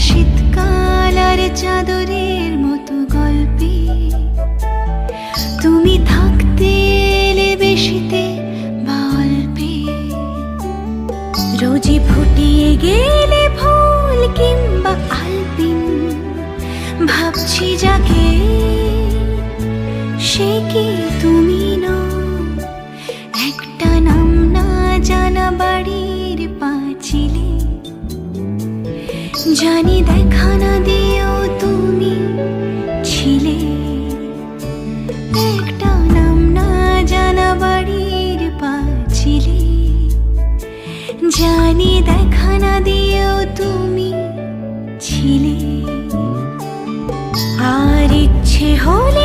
শীতকাল আর চাদরের মতো গল্পে তুমি থাকতে এলে বেশিতে বা অল্পে। রোজই ফুটিয়ে গেলে ফুল কিংবা আলপিন, ভাবছি যাকে সে কি তুমি নও। একটা নাম না জানা বাড়ির পাঁচিলে জানি দেখা না দিয়েও তুমি ছিলে। একটা নাম না জানা বাড়ির পাঁচিলে জানি দেখা না দিয়েও তুমি ছিলে। আর ইচ্ছে হলে